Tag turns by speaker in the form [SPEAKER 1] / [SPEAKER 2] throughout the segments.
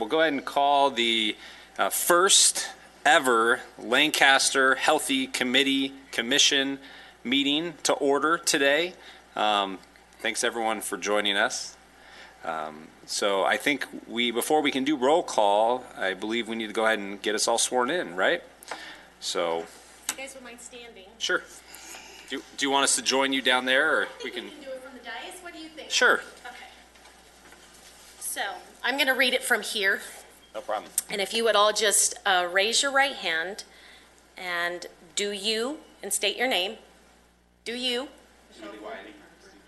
[SPEAKER 1] We'll go ahead and call the first ever Lancaster Healthy Commission meeting to order today. Thanks everyone for joining us. So I think before we can do roll call, I believe we need to go ahead and get us all sworn in, right? So.
[SPEAKER 2] You guys would mind standing?
[SPEAKER 1] Sure. Do you want us to join you down there, or we can?
[SPEAKER 2] We can do it from the dais. What do you think?
[SPEAKER 1] Sure.
[SPEAKER 2] Okay. So I'm going to read it from here.
[SPEAKER 1] No problem.
[SPEAKER 2] And if you would all just raise your right hand and and state your name. Do you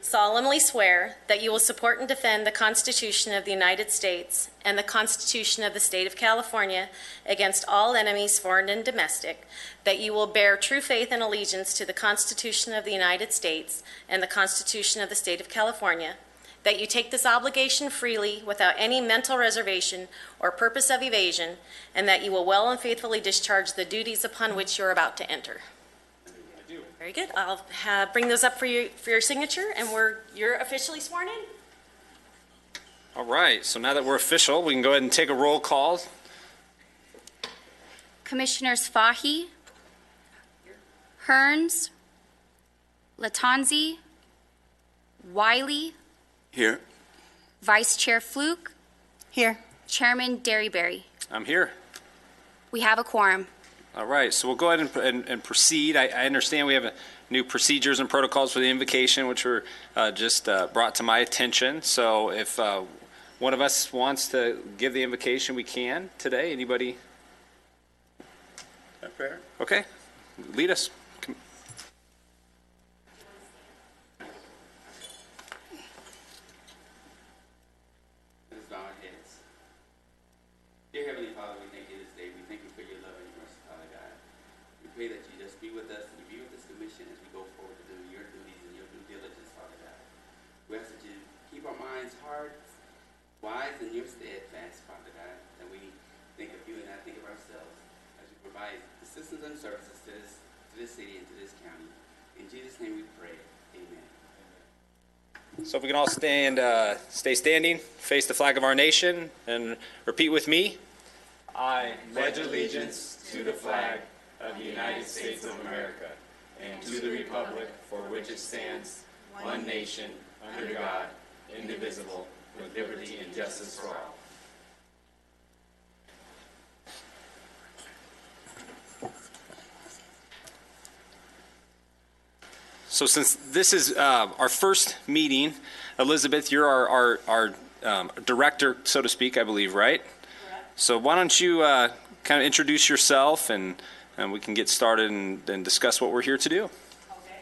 [SPEAKER 2] solemnly swear that you will support and defend the Constitution of the United States and the Constitution of the State of California against all enemies, foreign and domestic, that you will bear true faith and allegiance to the Constitution of the United States and the Constitution of the State of California, that you take this obligation freely without any mental reservation or purpose of evasion, and that you will well and faithfully discharge the duties upon which you are about to enter? Very good. I'll bring those up for your signature, and you're officially sworn in.
[SPEAKER 1] All right. So now that we're official, we can go ahead and take a roll call.
[SPEAKER 3] Commissioners Fahy, Hearns, Latanzi, Wiley.
[SPEAKER 4] Here.
[SPEAKER 3] Vice Chair Fluke.
[SPEAKER 5] Here.
[SPEAKER 3] Chairman Derryberry.
[SPEAKER 1] I'm here.
[SPEAKER 3] We have a quorum.
[SPEAKER 1] All right. So we'll go ahead and proceed. I understand we have new procedures and protocols for the invocation, which were just brought to my attention. So if one of us wants to give the invocation, we can today. Anybody?
[SPEAKER 4] That fair?
[SPEAKER 1] Okay. Lead us.
[SPEAKER 4] Dear Heavenly Father, we thank you this day. We thank you for your love and your mercy, Father God. We pray that you just be with us and you be with this commission as we go forward to do your duties and your due diligence, Father God. We ask that you keep our minds, hearts, wise, and your steadfast, Father God, that we think of you and not think of ourselves as you provide assistance and services to this city and to this county. In Jesus' name we pray. Amen.
[SPEAKER 1] So if we can all stay standing, face the flag of our nation, and repeat with me. I pledge allegiance to the flag of the United States of America and to the republic for which it stands, one nation, under God, indivisible, with liberty and justice for all. So since this is our first meeting, Elizabeth, you're our director, so to speak, I believe, right?
[SPEAKER 5] Correct.
[SPEAKER 1] So why don't you kind of introduce yourself, and we can get started and discuss what we're here to do.
[SPEAKER 5] Okay.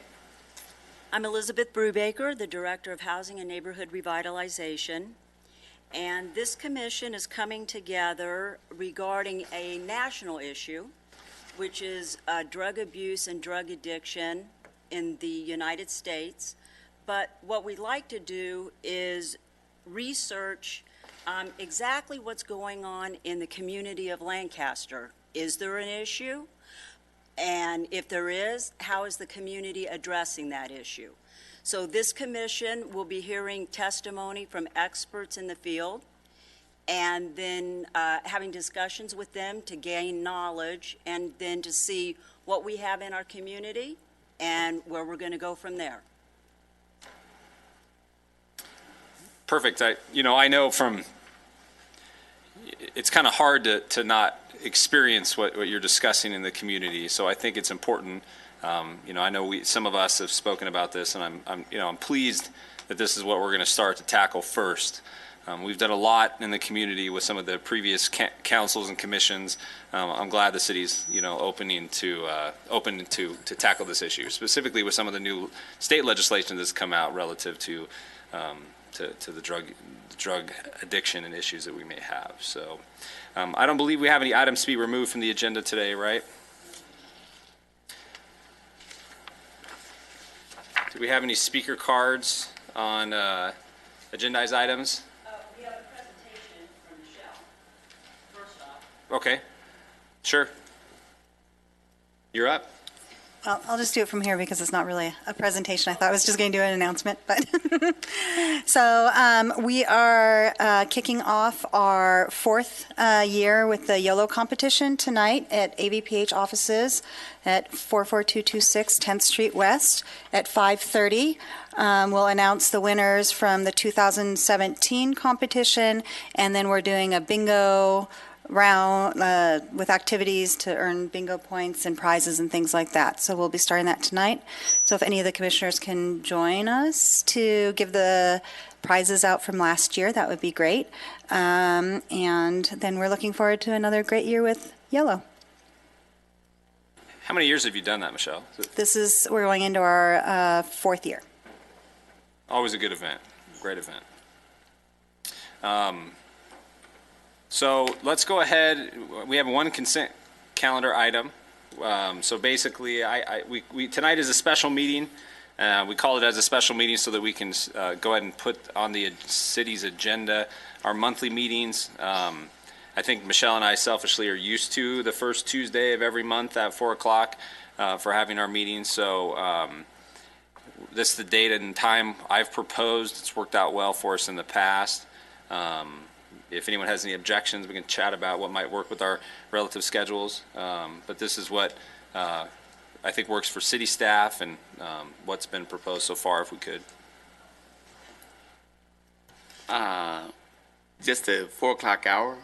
[SPEAKER 5] I'm Elizabeth Brubaker, the Director of Housing and Neighborhood Revitalization. And this commission is coming together regarding a national issue, which is drug abuse and drug addiction in the United States. But what we'd like to do is research exactly what's going on in the community of Lancaster. Is there an issue? And if there is, how is the community addressing that issue? So this commission will be hearing testimony from experts in the field, and then having discussions with them to gain knowledge, and then to see what we have in our community and where we're going to go from there.
[SPEAKER 1] Perfect. I know it's kind of hard to not experience what you're discussing in the community. So I think it's important. I know some of us have spoken about this, and I'm pleased that this is what we're going to start to tackle first. We've done a lot in the community with some of the previous councils and commissions. I'm glad the city's open to tackle this issue, specifically with some of the new state legislation that's come out relative to the drug addiction and issues that we may have. So I don't believe we have any items to be removed from the agenda today, right? Do we have any speaker cards on agendized items?
[SPEAKER 5] We have a presentation from Michelle, first off.
[SPEAKER 1] Okay, sure. You're up.
[SPEAKER 6] Well, I'll just do it from here because it's not really a presentation. I thought I was just going to do an announcement, but so we are kicking off our fourth year with the YOLO competition tonight at AVPH offices at 44226 10th Street West at 5:30. We'll announce the winners from the 2017 competition, and then we're doing a bingo round with activities to earn bingo points and prizes and things like that. So we'll be starting that tonight. So if any of the commissioners can join us to give the prizes out from last year, that would be great. And then we're looking forward to another great year with Yellow.
[SPEAKER 1] How many years have you done that, Michelle?
[SPEAKER 6] We're going into our fourth year.
[SPEAKER 1] Always a good event, great event. So let's go ahead. We have one consent calendar item. So basically, we tonight is a special meeting. We call it as a special meeting so that we can go ahead and put on the city's agenda our monthly meetings. I think Michelle and I selfishly are used to the first Tuesday of every month at 4 o'clock for having our meetings. So this is the date and time I've proposed. It's worked out well for us in the past. If anyone has any objections, we can chat about what might work with our relative schedules. But this is what I think works for city staff and what's been proposed so far, if we could.
[SPEAKER 4] Just the 4 o'clock hour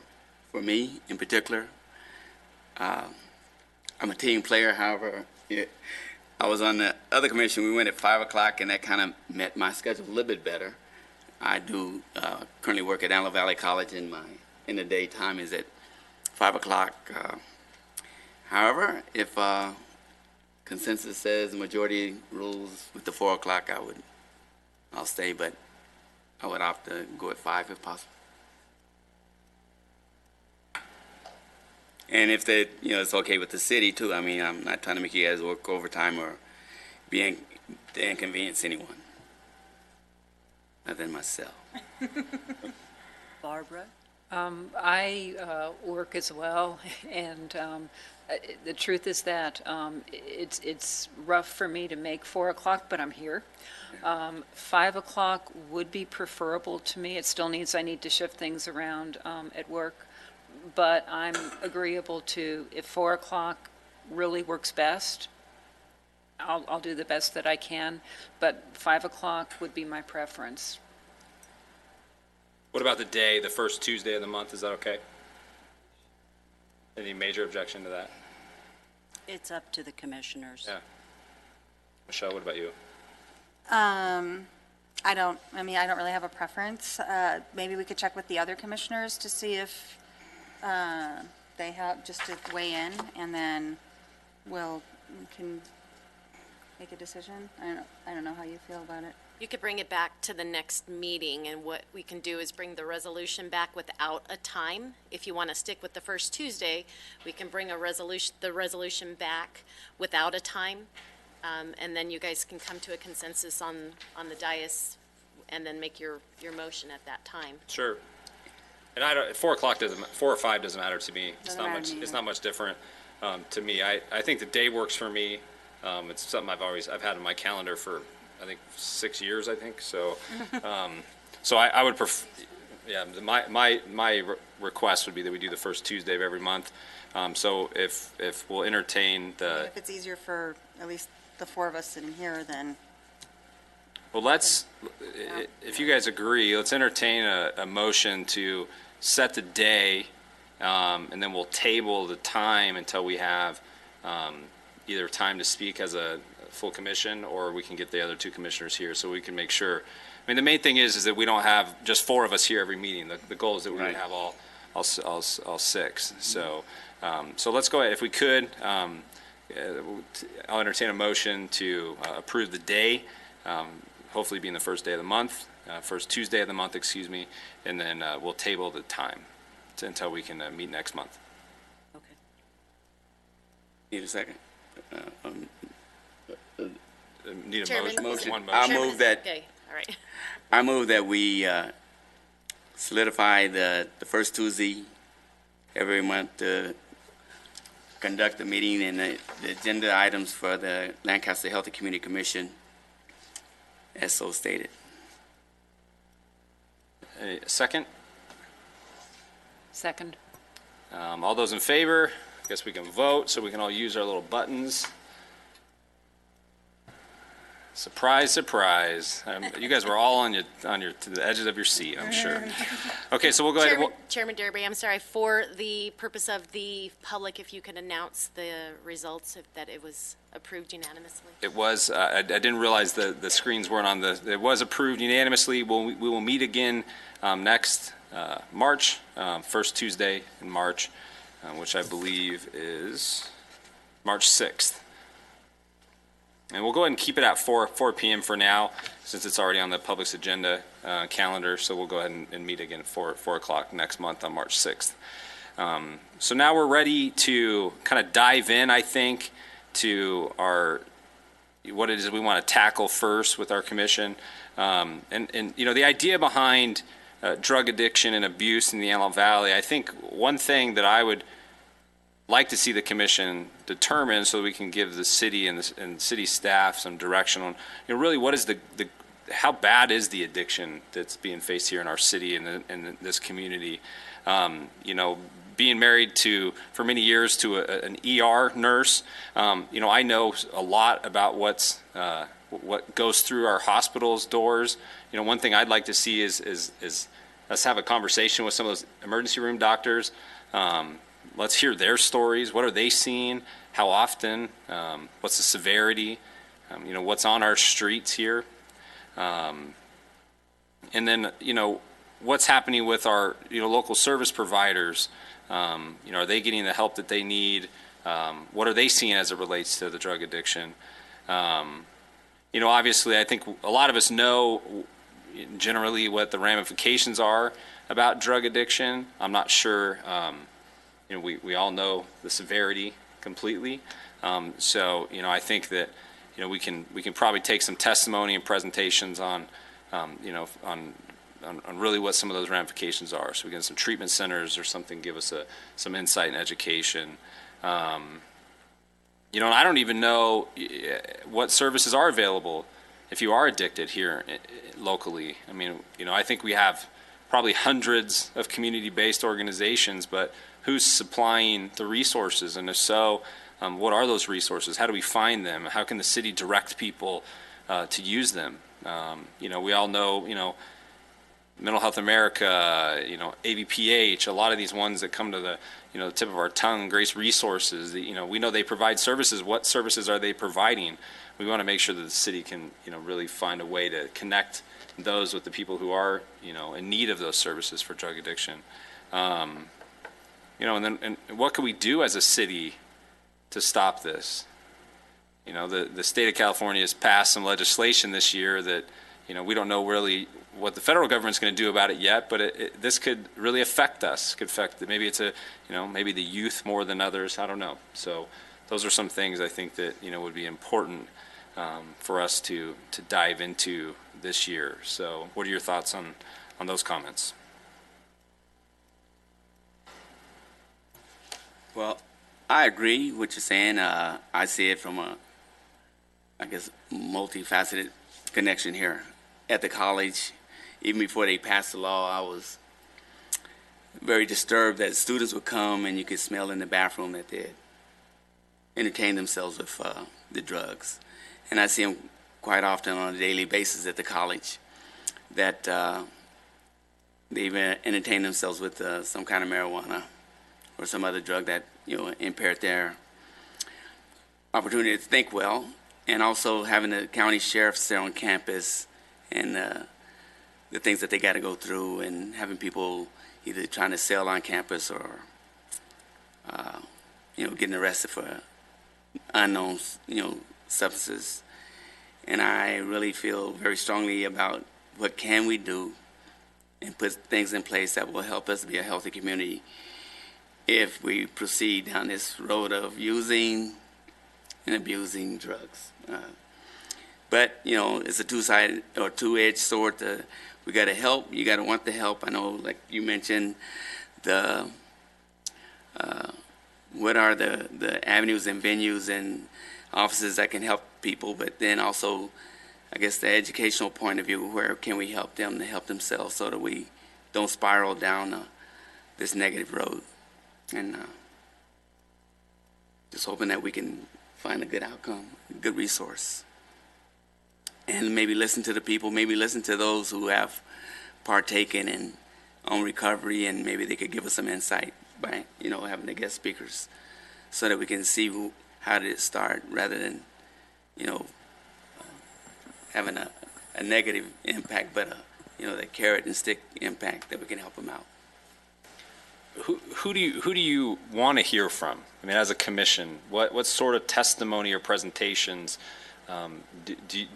[SPEAKER 4] for me in particular. I'm a team player, however, I was on the other commission. We went at 5 o'clock, and that kind of met my schedule a little bit better. I do currently work at Antelope Valley College, and my in the daytime is at 5 o'clock. However, if consensus says the majority rules with the 4 o'clock, I'll stay, but I would opt to go at 5 if possible. And if it's okay with the city too. I mean, I'm not trying to make you guys work overtime or to inconvenience anyone, other than myself.
[SPEAKER 5] Barbara?
[SPEAKER 7] I work as well, and the truth is that it's rough for me to make 4 o'clock, but I'm here. 5 o'clock would be preferable to me. It still I need to shift things around at work, but I'm agreeable to, if 4 o'clock really works best, I'll do the best that I can, but 5 o'clock would be my preference.
[SPEAKER 1] What about the day, the first Tuesday of the month? Is that okay? Any major objection to that?
[SPEAKER 5] It's up to the commissioners.
[SPEAKER 1] Yeah. Michelle, what about you?
[SPEAKER 6] I don't really have a preference. Maybe we could check with the other commissioners to see if they have, just to weigh in, and then we can make a decision. I don't know how you feel about it.
[SPEAKER 2] You could bring it back to the next meeting, and what we can do is bring the resolution back without a time. If you want to stick with the first Tuesday, we can bring the resolution back without a time, and then you guys can come to a consensus on the dais, and then make your motion at that time.
[SPEAKER 1] Sure. And 4 o'clock 4 or 5 doesn't matter to me. It's not much different to me. I think the day works for me. It's something I've had on my calendar for, I think, 6 years, I think. So, so I would prefer, yeah, my request would be that we do the first Tuesday of every month. So if we'll entertain
[SPEAKER 6] If it's easier for at least the four of us sitting here, then.
[SPEAKER 1] Well, if you guys agree, let's entertain a motion to set the day, and then we'll table the time until we have either time to speak as a full commission, or we can get the other two commissioners here so we can make sure. I mean, the main thing is that we don't have just 4 of us here every meeting. The goal is that we would have all 6. So, so let's go ahead. If we could, I'll entertain a motion to approve the day, hopefully being the first day of the month, first Tuesday of the month, excuse me, and then we'll table the time until we can meet next month.
[SPEAKER 5] Okay.
[SPEAKER 4] Need a second?
[SPEAKER 1] Need a
[SPEAKER 2] Chairman,
[SPEAKER 1] motion? One
[SPEAKER 4] I
[SPEAKER 1] motion.
[SPEAKER 4] move that.
[SPEAKER 2] Okay, all right.
[SPEAKER 4] I move that we solidify the first Tuesday every month to conduct the meeting and the agenda items for the Lancaster Healthy Community Commission as so stated.
[SPEAKER 1] A second?
[SPEAKER 7] Second.
[SPEAKER 1] All those in favor? I guess we can vote, so we can all use our little buttons. Surprise, surprise. You guys were all to the edges of your seat, I'm sure. Okay, so we'll go ahead.
[SPEAKER 2] Chairman Derby, I'm sorry, for the purpose of the public, if you could announce the results, that it was approved unanimously.
[SPEAKER 1] It was, I didn't realize the screens weren't on it was approved unanimously. We will meet again next March, first Tuesday in March, which I believe is March 6th. And we'll go ahead and keep it at 4 p.m. for now, since it's already on the public's agenda calendar. So we'll go ahead and meet again at 4 o'clock next month on March 6th. So now we're ready to kind of dive in, I think, to what it is we want to tackle first with our commission. And the idea behind drug addiction and abuse in the Antelope Valley, I think one thing that I would like to see the commission determine, so we can give the city and city staff some direction on, really what is how bad is the addiction that's being faced here in our city and in this community. Being married for many years to an ER nurse, I know a lot about what goes through our hospitals' doors. One thing I'd like to see is us have a conversation with some of those emergency room doctors. Let's hear their stories. What are they seeing? How often? What's the severity? What's on our streets here? And then, what's happening with our, local service providers? Are they getting the help that they need? What are they seeing as it relates to the drug addiction? Obviously, I think a lot of us know generally what the ramifications are about drug addiction. I'm not sure. We all know the severity completely. So I think that we can probably take some testimony and presentations on really what some of those ramifications are. So we get some treatment centers or something, give us some insight and education. And I don't even know what services are available if you are addicted here locally. I think we have probably hundreds of community-based organizations, but who's supplying the resources? And if so, what are those resources? How do we find them? How can the city direct people to use them? We all know, Mental Health America, ABPH, a lot of these ones that come to the tip of our tongue, Grace Resources, we know they provide services. What services are they providing? We want to make sure that the city can, really find a way to connect those with the people who are, in need of those services for drug addiction. And what can we do as a city to stop this? The state of California has passed some legislation this year that, we don't know really what the federal government's going to do about it yet, but this could really affect us. Could affect, maybe it's maybe the youth more than others. I don't know. So those are some things I think that, would be important for us to dive into this year. So what are your thoughts on those comments?
[SPEAKER 4] Well, I agree with what you're saying. I see it from a, multifaceted connection here. At the college, even before they passed the law, I was very disturbed that students would come and you could smell in the bathroom that they entertain themselves with the drugs. And I see them quite often on a daily basis at the college that they even entertain themselves with some kind of marijuana or some other drug that impaired their opportunity to think well, and also having the county sheriffs there on campus and the things that they got to go through, and having people either trying to sell on campus or getting arrested for unknown substances. And I really feel very strongly about what can we do and put things in place that will help us be a healthy community if we proceed down this road of using and abusing drugs. But it's a two-sided or two-edged sword. We got to help. You got to want the help. I know, like you mentioned, what what are the avenues and venues and offices that can help people, but then also, I guess, the educational point of view, where can we help them to help themselves so that we don't spiral down this negative road. And just hoping that we can find a good outcome, a good resource. And maybe listen to the people, maybe listen to those who have partaken in on recovery, and maybe they could give us some insight by, having the guest speakers, so that we can see how did it start, rather than, having a negative impact, but the carrot and stick impact, that we can help them out.
[SPEAKER 1] Who do you want to hear from? I mean, as a commission, what sort of testimony or presentations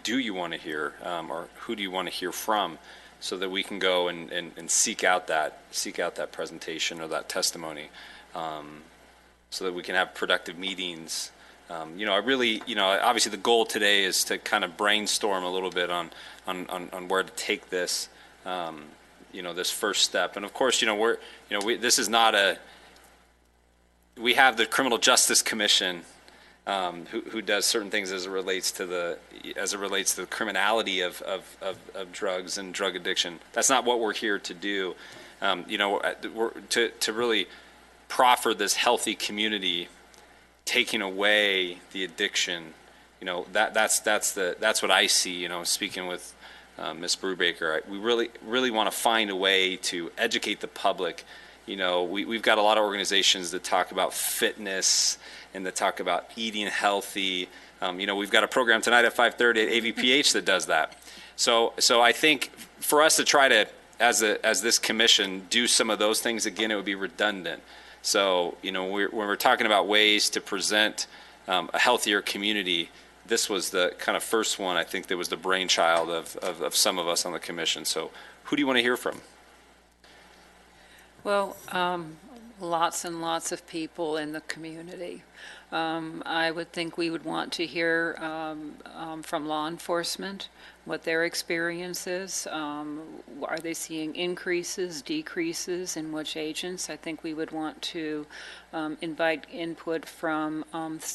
[SPEAKER 1] do you want to hear, or who do you want to hear from, so that we can go and seek out that presentation or that testimony, so that we can have productive meetings. I really, obviously the goal today is to kind of brainstorm a little bit on where to take this, this first step. And of course, this is not we have the Criminal Justice Commission, who does certain things as it relates to the criminality of drugs and drug addiction. That's not what we're here to do. We're to really proffer this healthy community, taking away the addiction. That's what I see. Speaking with Ms. Brubaker, we really want to find a way to educate the public. We've got a lot of organizations that talk about fitness and that talk about eating healthy. We've got a program tonight at 5:30 at AVPH that does that. So I think for us to try to, as this commission, do some of those things again, it would be redundant. So when we're talking about ways to present a healthier community, this was the kind of first one, I think, that was the brainchild of some of us on the commission. So who do you want to hear from?
[SPEAKER 7] Well, lots and lots of people in the community. I would think we would want to hear from law enforcement, what their experience is. Are they seeing increases, decreases, in which agents? I think we would want to invite input from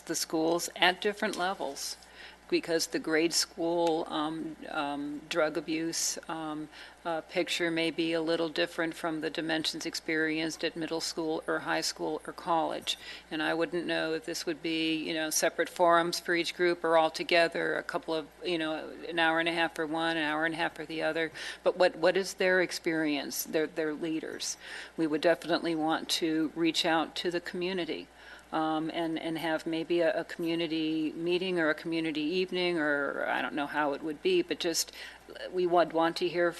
[SPEAKER 7] the schools at different levels, because the grade school drug abuse picture may be a little different from the dimensions experienced at middle school or high school or college. And I wouldn't know if this would be, separate forums for each group, or all together, a couple of, an hour and a half for one, an hour and a half for the other. But what is their experience, their leaders? We would definitely want to reach out to the community. And have maybe a community meeting or a community evening, or I don't know how it would be, but just we would want to hear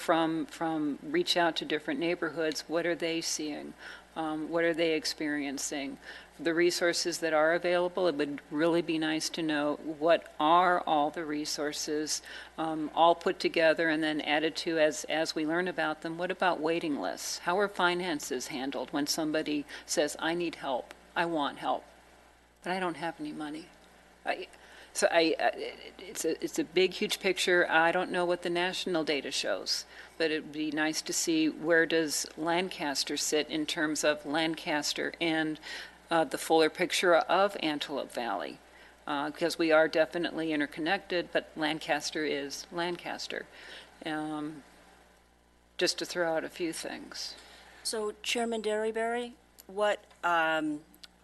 [SPEAKER 7] reach out to different neighborhoods. What are they seeing? What are they experiencing? The resources that are available, it would really be nice to know what are all the resources all put together and then added to as we learn about them. What about waiting lists? How are finances handled when somebody says, I need help? I want help, but I don't have any money. It's a big, huge picture. I don't know what the national data shows, but it would be nice to see where does Lancaster sit in terms of Lancaster and the fuller picture of Antelope Valley, because we are definitely interconnected, but Lancaster is Lancaster. Just to throw out a few things.
[SPEAKER 5] So, Chairman Derryberry, what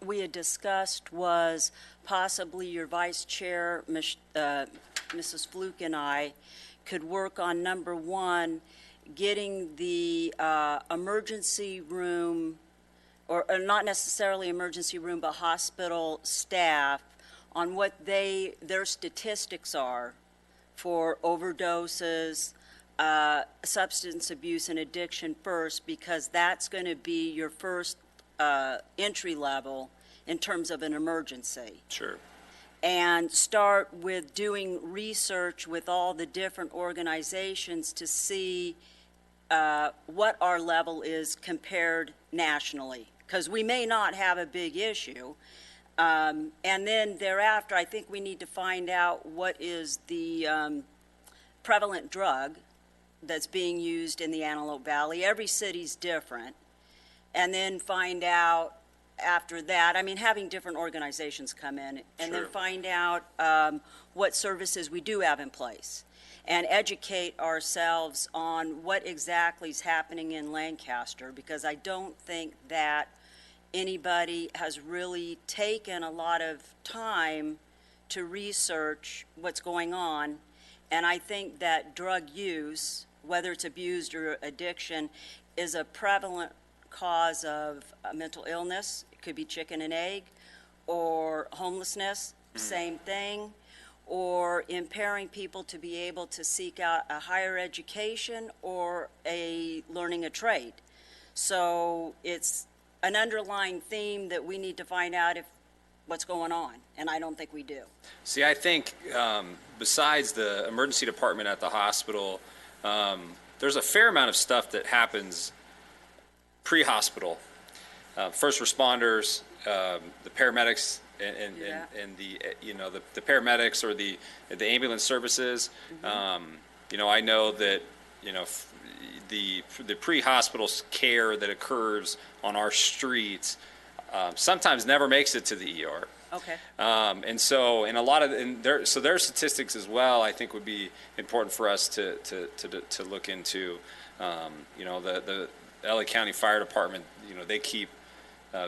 [SPEAKER 5] we had discussed was possibly your vice chair, Mrs. Fluke, and I could work on, number one, getting the emergency room, or not necessarily emergency room, but hospital staff, on what their statistics are for overdoses, substance abuse and addiction first, because that's going to be your first entry level in terms of an emergency.
[SPEAKER 1] Sure.
[SPEAKER 5] And start with doing research with all the different organizations to see what our level is compared nationally, because we may not have a big issue. And then thereafter, I think we need to find out what is the prevalent drug that's being used in the Antelope Valley. Every city's different. And then find out after that, I mean, having different organizations come in and then
[SPEAKER 1] Sure.
[SPEAKER 5] find out what services we do have in place and educate ourselves on what exactly is happening in Lancaster, because I don't think that anybody has really taken a lot of time to research what's going on. And I think that drug use, whether it's abused or addiction, is a prevalent cause of mental illness. It could be chicken and egg, or homelessness, same thing, or impairing people to be able to seek out a higher education or learning a trade. So it's an underlying theme that we need to find out what's going on, and I don't think we do.
[SPEAKER 1] See, I think besides the emergency department at the hospital, there's a fair amount of stuff that happens pre-hospital. First responders, the paramedics, and the paramedics or the ambulance services. I know that the pre-hospital care that occurs on our streets sometimes never makes it to the ER.
[SPEAKER 5] Okay.
[SPEAKER 1] And so, in a lot of, their statistics as well, I think would be important for us to look into. The LA County Fire Department, they keep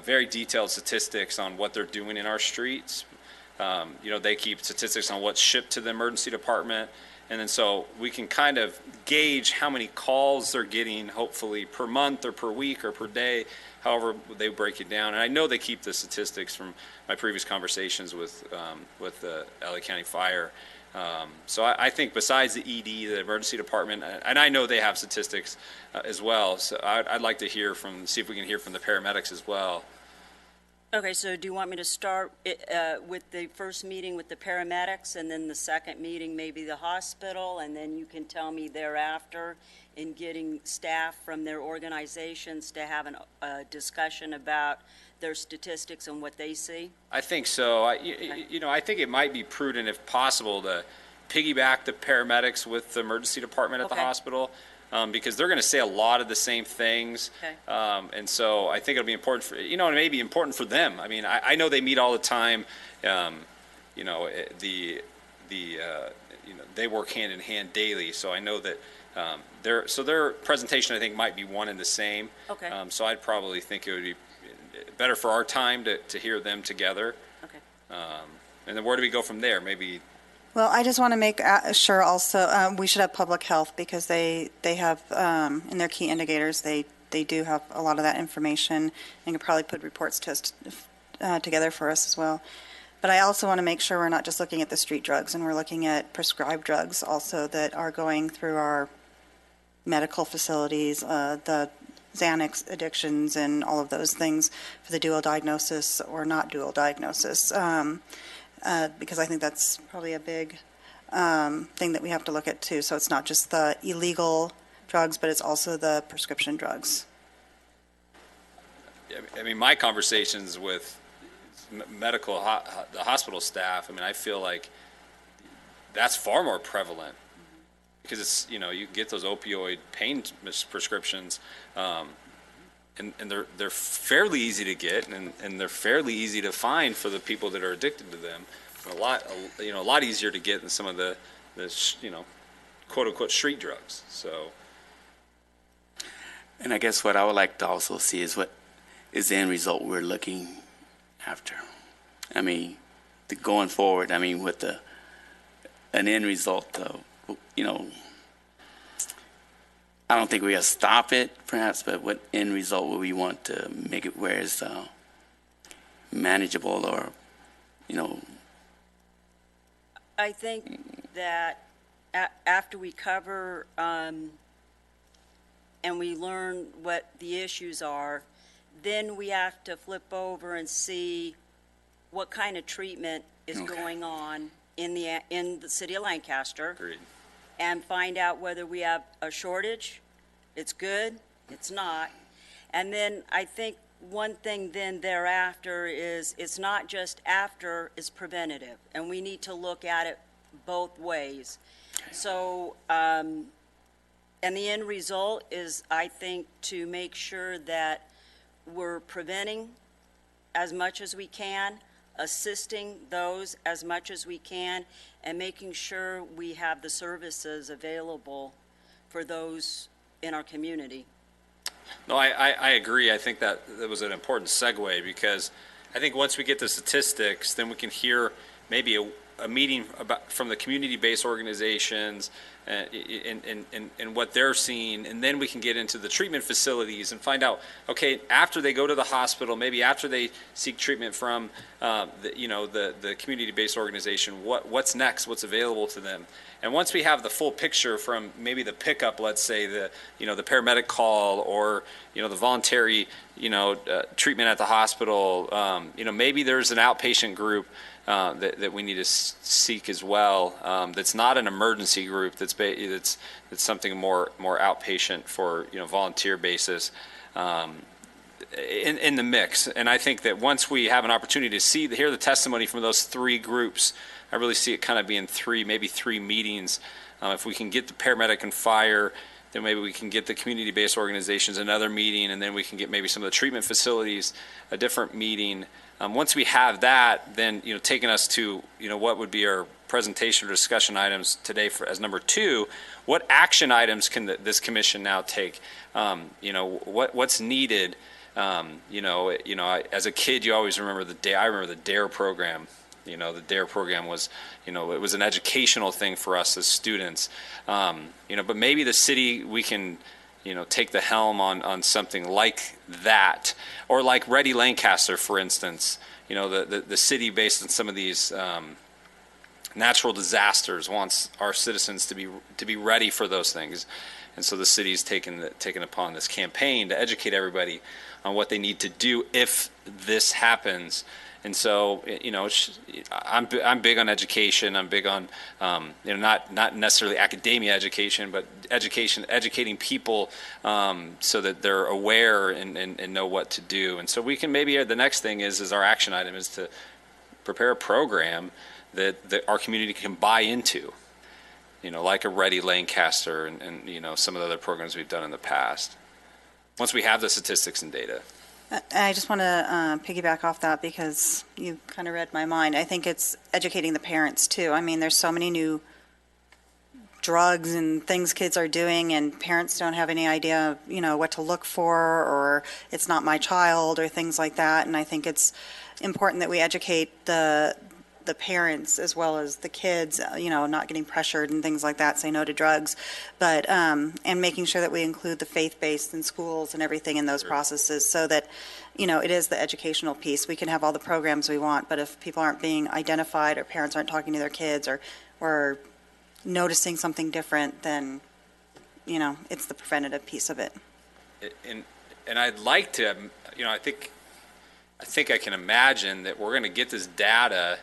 [SPEAKER 1] very detailed statistics on what they're doing in our streets. They keep statistics on what's shipped to the emergency department. And then so we can kind of gauge how many calls they're getting, hopefully, per month or per week or per day, however they break it down. And I know they keep the statistics from my previous conversations with the LA County Fire. So I think besides the ED, the emergency department, and I know they have statistics as well. So I'd like to see if we can hear from the paramedics as well.
[SPEAKER 5] Okay, so do you want me to start with the first meeting with the paramedics, and then the second meeting maybe the hospital, and then you can tell me thereafter in getting staff from their organizations to have a discussion about their statistics and what they see?
[SPEAKER 1] I think so. I think it might be prudent, if possible, to piggyback the paramedics with the emergency department at the
[SPEAKER 5] Okay.
[SPEAKER 1] hospital, because they're going to say a lot of the same things.
[SPEAKER 5] Okay.
[SPEAKER 1] And so I think it'll be important for, and it may be important for them. I mean, I know they meet all the time. They work hand in hand daily. So I know that their presentation, I think, might be one and the same.
[SPEAKER 5] Okay.
[SPEAKER 1] So I'd probably think it would be better for our time to hear them together.
[SPEAKER 5] Okay.
[SPEAKER 1] And then where do we go from there? Maybe.
[SPEAKER 6] Well, I just want to make sure also, we should have public health, because they have, in their key indicators, they do have a lot of that information, and can probably put reports together for us as well. But I also want to make sure we're not just looking at the street drugs, and we're looking at prescribed drugs also that are going through our medical facilities, the Xanax addictions and all of those things for the dual diagnosis or not dual diagnosis. Because I think that's probably a big thing that we have to look at too. So it's not just the illegal drugs, but it's also the prescription drugs.
[SPEAKER 1] I mean, my conversations with the hospital staff, I mean, I feel like that's far more prevalent, because it's, you can get those opioid pain prescriptions, and they're fairly easy to get, and they're fairly easy to find for the people that are addicted to them. A lot easier to get than some of the quote unquote street drugs. So.
[SPEAKER 8] And I guess what I would like to also see is what is the end result we're looking after. I mean, going forward, I mean, with an end result of, I don't think we got to stop it, perhaps, but what end result would we want to make it where it's manageable, or,
[SPEAKER 5] I think that after we cover and we learn what the issues are, then we have to flip over and see what kind of treatment is going on in the city of Lancaster.
[SPEAKER 1] Agreed.
[SPEAKER 5] And find out whether we have a shortage. It's good, it's not. And then I think one thing then thereafter is, it's not just after, it's preventative. And we need to look at it both ways. So, and the end result is, I think, to make sure that we're preventing as much as we can, assisting those as much as we can, and making sure we have the services available for those in our community.
[SPEAKER 1] No, I agree. I think that was an important segue, because I think once we get the statistics, then we can hear maybe a meeting about from the community-based organizations and what they're seeing, and then we can get into the treatment facilities and find out, okay, after they go to the hospital, maybe after they seek treatment from the community-based organization, what's next, what's available to them. And once we have the full picture from maybe the pickup, let's say the paramedic call, or the voluntary treatment at the hospital, maybe there's an outpatient group that we need to seek as well. That's not an emergency group. That's something more outpatient for volunteer basis in the mix. And I think that once we have an opportunity to hear the testimony from those three groups, I really see it kind of being maybe three meetings. If we can get the paramedic and fire, then maybe we can get the community-based organizations another meeting, and then we can get maybe some of the treatment facilities a different meeting. Once we have that, then taking us to what would be our presentation or discussion items today as number 2, what action items can this commission now take? What's needed? As a kid, you always remember I remember the DARE program. The DARE program was, it was an educational thing for us as students. But maybe the city, we can, take the helm on something like that, or like Ready Lancaster, for instance. The city, based on some of these natural disasters, wants our citizens to be ready for those things, and so the city's taken upon this campaign to educate everybody on what they need to do if this happens. And so, I'm big on education. I'm big on, not necessarily academia education, but educating people so that they're aware and know what to do. And so we can maybe, the next thing is our action item is to prepare a program that our community can buy into, like a Ready Lancaster and some of the other programs we've done in the past. Once we have the statistics and data.
[SPEAKER 6] I just want to piggyback off that, because you kind of read my mind. I think it's educating the parents too. I mean, there's so many new drugs and things kids are doing, and parents don't have any idea, what to look for, or it's not my child, or things like that. And I think it's important that we educate the parents as well as the kids, not getting pressured and things like that, say no to drugs, but and making sure that we include the faith-based in schools and everything in those processes, so that it is the educational piece. We can have all the programs we want, but if people aren't being identified, or parents aren't talking to their kids, or noticing something different, then it's the preventative piece of it.
[SPEAKER 1] And I'd like to, I think I can imagine that we're going to get this data.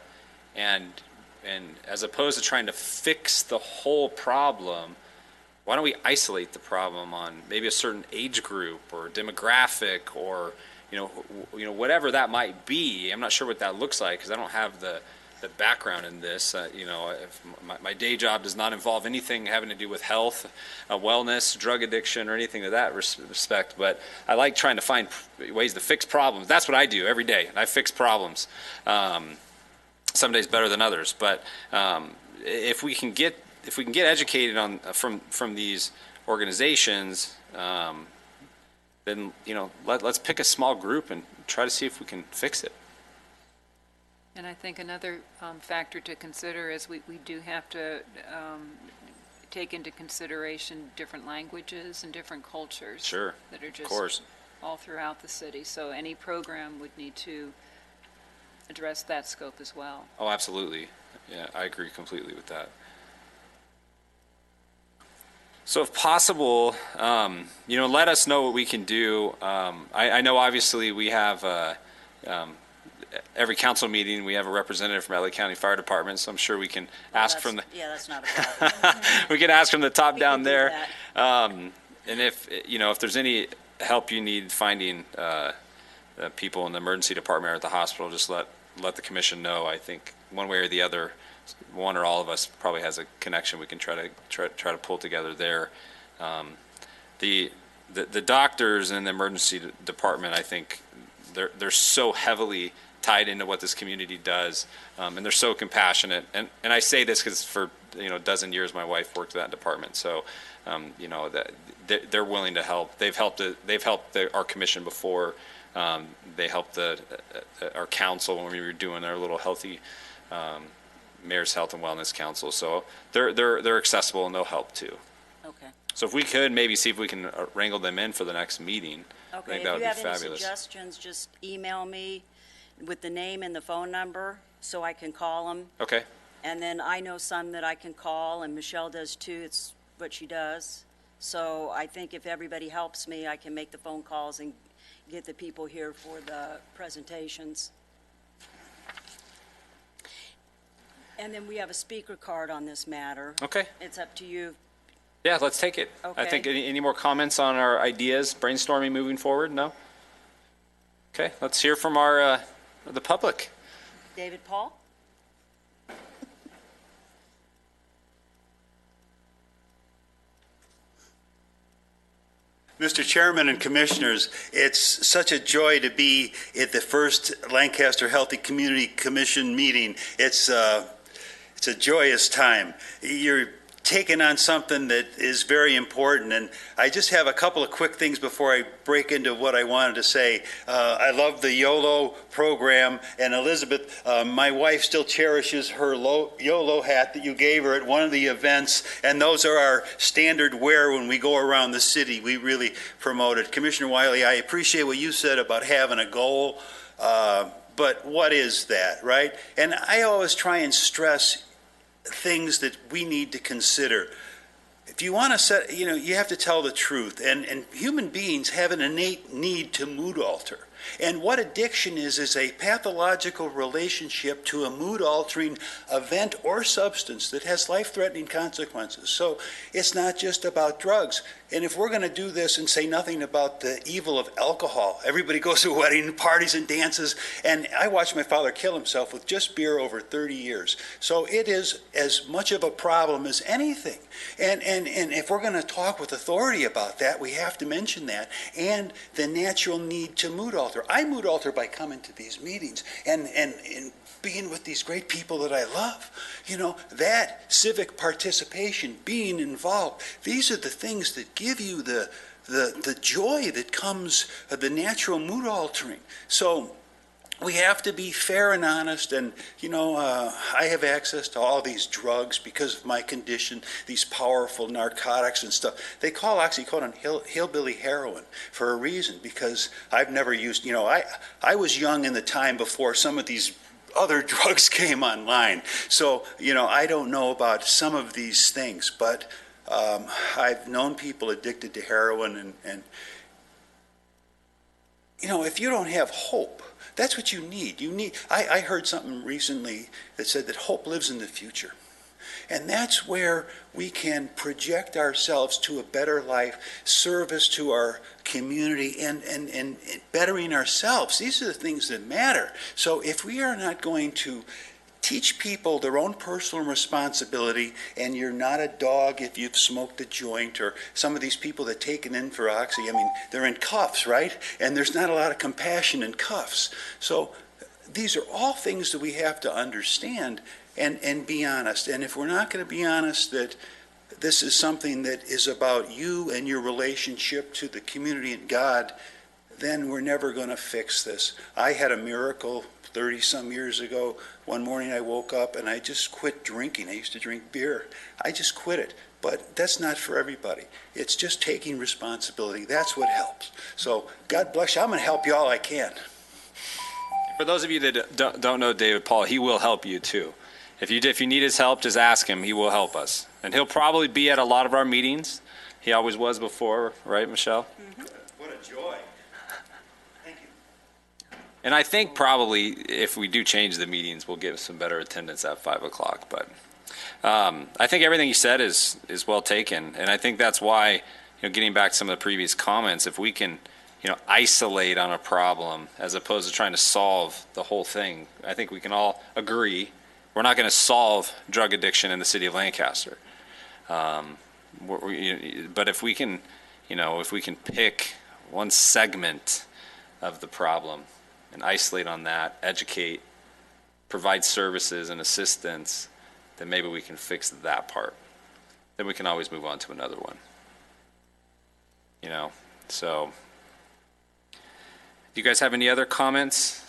[SPEAKER 1] And as opposed to trying to fix the whole problem, why don't we isolate the problem on maybe a certain age group or demographic, or whatever that might be. I'm not sure what that looks like, because I don't have the background in this. My day job does not involve anything having to do with health, wellness, drug addiction, or anything of that respect. But I like trying to find ways to fix problems. That's what I do every day. I fix problems. Some days better than others, but if we can get educated from these organizations, then let's pick a small group and try to see if we can fix it.
[SPEAKER 7] And I think another factor to consider is we do have to take into consideration different languages and different cultures.
[SPEAKER 1] Sure,
[SPEAKER 7] that are just
[SPEAKER 1] of course,
[SPEAKER 7] all throughout the city. So any program would need to address that scope as well.
[SPEAKER 1] Oh, absolutely. Yeah, I agree completely with that. So if possible, let us know what we can do. I know obviously we have every council meeting we have a representative from LA County Fire Department, so I'm sure we can ask from the...
[SPEAKER 5] Yeah, that's not a problem.
[SPEAKER 1] we can ask from the top down
[SPEAKER 5] can do
[SPEAKER 1] there. And if there's any help you need finding people in the emergency department or at the hospital, just let the commission know. I think one way or the other, one or all of us probably has a connection we can try to pull together there. The doctors in the emergency department, I think, they're so heavily tied into what this community does, and they're so compassionate. And I say this because for a dozen years my wife worked in that department, so that they're willing to help. They've helped our commission before. They helped our council when we were doing our little healthy Mayor's Health and Wellness Council. So they're accessible and they'll help too.
[SPEAKER 5] Okay.
[SPEAKER 1] So if we could maybe see if we can wrangle them in for the next meeting, I
[SPEAKER 5] Okay,
[SPEAKER 1] think that
[SPEAKER 5] if
[SPEAKER 1] would
[SPEAKER 5] you
[SPEAKER 1] be
[SPEAKER 5] have any
[SPEAKER 1] fabulous.
[SPEAKER 5] suggestions, just email me with the name and the phone number so I can call them.
[SPEAKER 1] Okay.
[SPEAKER 5] And then I know some that I can call, and Michelle does too. It's what she does. So I think if everybody helps me, I can make the phone calls and get the people here for the presentations. And then we have a speaker card on this matter.
[SPEAKER 1] Okay.
[SPEAKER 5] It's up to you.
[SPEAKER 1] Yeah, let's take it. I
[SPEAKER 5] Okay.
[SPEAKER 1] think any more comments on our ideas, brainstorming moving forward? No? Okay, let's hear from the public.
[SPEAKER 5] David Paul?
[SPEAKER 9] Mr. Chairman and Commissioners, it's such a joy to be at the first Lancaster Healthy Community Commission meeting. It's a joyous time. You're taking on something that is very important, and I just have a couple of quick things before I break into what I wanted to say. I love the YOLO program, and Elizabeth, my wife still cherishes her YOLO hat that you gave her at one of the events, and those are our standard wear when we go around the city. We really promote it. Commissioner Wiley, I appreciate what you said about having a goal, but what is that, right? And I always try and stress things that we need to consider. If you want to set, you have to tell the truth. And human beings have an innate need to mood alter. And what addiction is a pathological relationship to a mood-altering event or substance that has life-threatening consequences. So it's not just about drugs. And if we're going to do this and say nothing about the evil of alcohol, everybody goes to wedding parties and dances, and I watched my father kill himself with just beer over 30 years. So it is as much of a problem as anything. And if we're going to talk with authority about that, we have to mention that, and the natural need to mood alter. I mood alter by coming to these meetings and being with these great people that I love. That civic participation, being involved, these are the things that give you the joy that comes of the natural mood altering. So we have to be fair and honest, and I have access to all these drugs because of my condition, these powerful narcotics and stuff. They call oxycodone hillbilly heroin for a reason, because I've never used, I was young in the time before some of these other drugs came online. So, I don't know about some of these things, but I've known people addicted to heroin, and if you don't have hope, that's what you need. I heard something recently that said that hope lives in the future. And that's where we can project ourselves to a better life, service to our community, and bettering ourselves. These are the things that matter. So if we are not going to teach people their own personal responsibility, and you're not a dog if you've smoked a joint, or some of these people that take it in for oxy, they're in cuffs, right? And there's not a lot of compassion in cuffs. So these are all things that we have to understand and be honest. And if we're not going to be honest that this is something that is about you and your relationship to the community and God, then we're never going to fix this. I had a miracle 30-some years ago. One morning I woke up and I just quit drinking. I used to drink beer. I just quit it. But that's not for everybody. It's just taking responsibility. That's what helps. So God bless you. I'm going to help you all I can.
[SPEAKER 1] For those of you that don't know David Paul, he will help you too. If you need his help, just ask him. He will help us. And he'll probably be at a lot of our meetings. He always was before, right, Michelle?
[SPEAKER 9] Mm-hmm. What a joy. Thank you.
[SPEAKER 1] And I think probably if we do change the meetings, we'll get some better attendance at 5 o'clock. But I think everything you said is well taken. And I think that's why, getting back to some of the previous comments, if we can, isolate on a problem as opposed to trying to solve the whole thing, I think we can all agree we're not going to solve drug addiction in the city of Lancaster. But if we can, if we can pick one segment of the problem, and isolate on that, educate, provide services and assistance, then maybe we can fix that part. Then we can always move on to another one. You know, so do you guys have any other comments?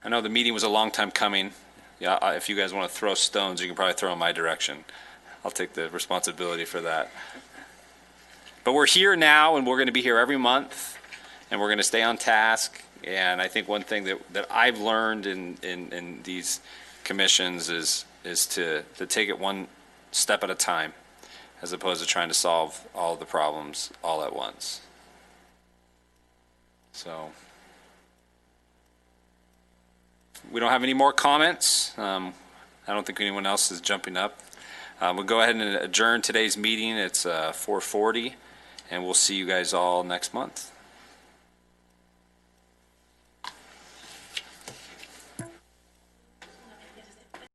[SPEAKER 1] I know the meeting was a long time coming. Yeah, if you guys want to throw stones, you can probably throw in my direction. I'll take the responsibility for that. But we're here now, and we're going to be here every month, and we're going to stay on task. And I think one thing that I've learned in these commissions is to take it one step at a time, as opposed to trying to solve all the problems all at once. So we don't have any more comments. I don't think anyone else is jumping up. We'll go ahead and adjourn today's meeting. It's 4:40, and we'll see you guys all next month.